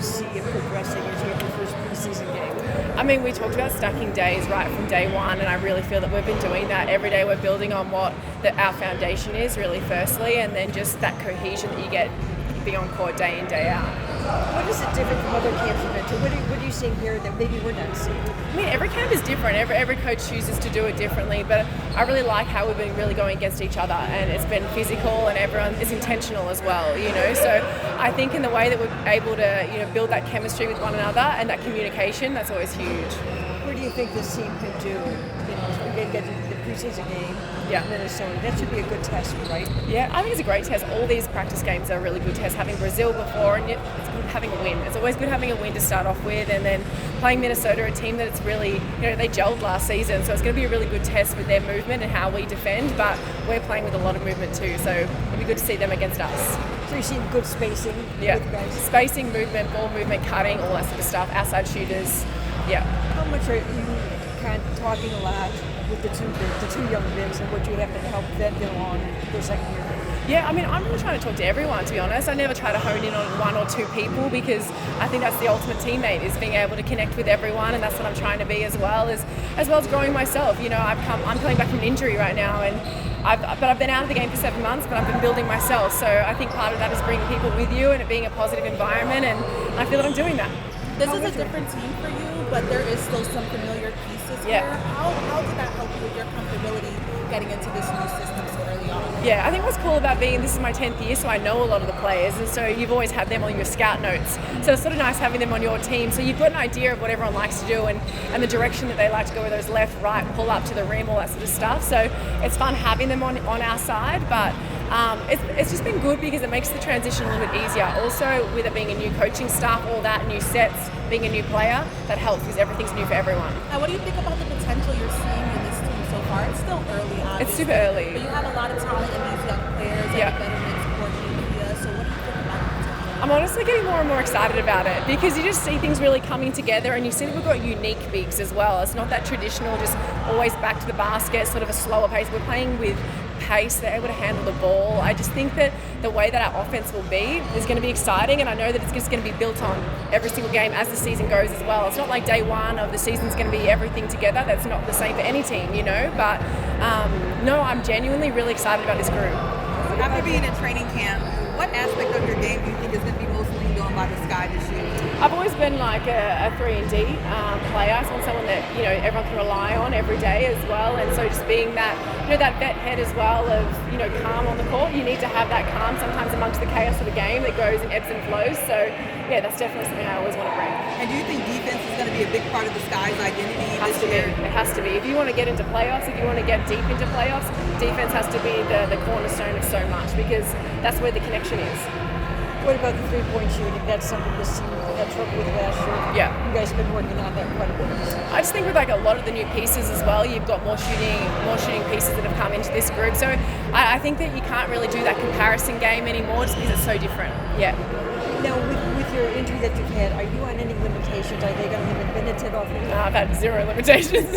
see it progressing as you have your first preseason game? I mean, we talked about stacking days right from day one, and I really feel that we've been doing that every day. We're building on what our foundation is, really, firstly, and then just that cohesion that you get being on court day in, day out. What is it different from other camps you've been to? What are you seeing here that maybe we're not seeing? I mean, every camp is different. Every coach chooses to do it differently, but I really like how we've been really going against each other, and it's been physical, and everyone is intentional as well, So I think in the way that we're able to, build that chemistry with one another and that communication, that's always huge. What do you think this team can do? As we get to the preseason game in Minnesota, that should be a good test, right? Yeah, I think it's a great test. All these practice games are a really good test. Having Brazil before, and it's good having a win. It's always good having a win to start off with, and then playing Minnesota, a team that it's really, they gelled last season, so it's going to be a really good test with their movement and how we defend, but we're playing with a lot of movement too, so it'll be good to see them against us. So you're seeing good spacing with guys? Spacing, movement, ball movement, cutting, all that sort of stuff, outside shooters, How much are you kind of talking a lot with the two young bigs and what you have to help them along their second year? Yeah, I mean, I'm really trying to talk to everyone, to be honest. I never try to hone in on one or two people because I think that's the ultimate teammate, is being able to connect with everyone, and that's what I'm trying to be as well as growing myself. I'm coming back from an injury right now, and I've been out of the game for 7 months, but I've been building myself. So I think part of that is bringing people with you and it being a positive environment, and I feel that I'm doing that. This is a different team for you, but there is still some familiar pieces here. How did that help you with your comfortability getting into this new system so early on? Yeah, I think what's cool about this is my 10th year, so I know a lot of the players, and so you've always had them on your scout notes. So it's sort of nice having them on your team, so you've got an idea of what everyone likes to do and the direction that they like to go, whether it's left, right, pull up to the rim, all that sort of stuff. So it's fun having them on our side, but it's just been good because it makes the transition a little bit easier. Also, with it being a new coaching staff, all that, new sets, being a new player, that helps because everything's new for everyone. Now, what do you think about the potential you're seeing in this team so far? It's still early, obviously. It's super early. But you have a lot of talent in these young players and the veterans supporting you. So what do you think about the potential? I'm honestly getting more and more excited about it because you just see things really coming together, and you see that we've got unique bigs as well. It's not that traditional, just always back to the basket, sort of a slower pace. We're playing with pace, they're able to handle the ball. I just think that the way that our offense will be is going to be exciting, and I know that it's just going to be built on every single game as the season goes as well. It's not like day one of the season's going to be everything together. That's not the same for any team, but no, I'm genuinely really excited about this group. After being in training camp, what aspect of your game do you think is going to be most leaned on by the Sky this year? I've always been like a 3-and-D player. I want someone that everyone can rely on every day as well, and so just being that that vet head as well of calm on the court. You need to have that calm sometimes amongst the chaos of the game that goes in ebbs and flows. So yeah, that's definitely something I always want to bring. And do you think defense is going to be a big part of the Sky's identity this year? It has to be. If you want to get into playoffs, if you want to get deep into playoffs, defense has to be the cornerstone of so much because that's where the connection is. What about the three-point shooting? That's something this team had trouble with last year. Yeah. You guys have been working on that quite a bit. I just think with a lot of the new pieces as well, you've got more shooting pieces that have come into this group. So I think that you can't really do that comparison game anymore just because it's so different. Yeah. Now, with your injury that you've had, are you on any limitations? Are they going to limit minutes at all? I've had zero limitations.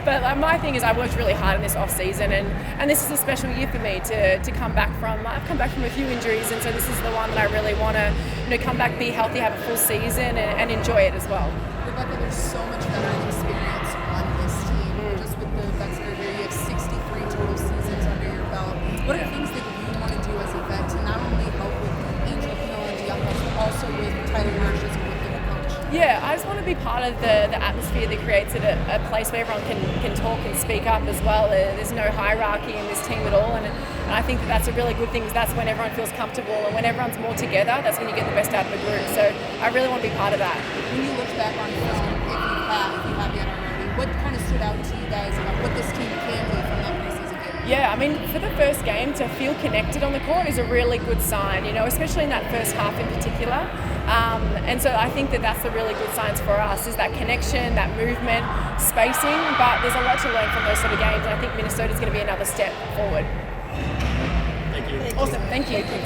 But my thing is I worked really hard in this off-season, and this is a special year for me to come back from. I've come back from a few injuries, and so this is the one that I really want to come back, be healthy, have a full season, and enjoy it as well. Rebecca, there's so much veteran experience on this team. Just with the vets that are here, you have 63 total seasons under your belt. What are the things that you want to do as a vet to not only help with Angel and Young, but also with Tyler Marsh's within a coach? Yeah, I just want to be part of the atmosphere that creates it a place where everyone can talk and speak up as well. There's no hierarchy in this team at all, and I think that's a really good thing because that's when everyone feels comfortable, and when everyone's more together, that's when you get the best out of the group. So I really want to be part of that. When you look back on film, if you have yet already, what kind of stood out to you guys about what this team can do from that preseason game? Yeah, I mean, for the first game, to feel connected on the court is a really good sign, especially in that first half in particular. And so I think that that's the really good signs for us, is that connection, that movement, spacing, but there's a lot to learn from those sort of games, and I think Minnesota's going to be another step forward. Thank you. Awesome, thank you.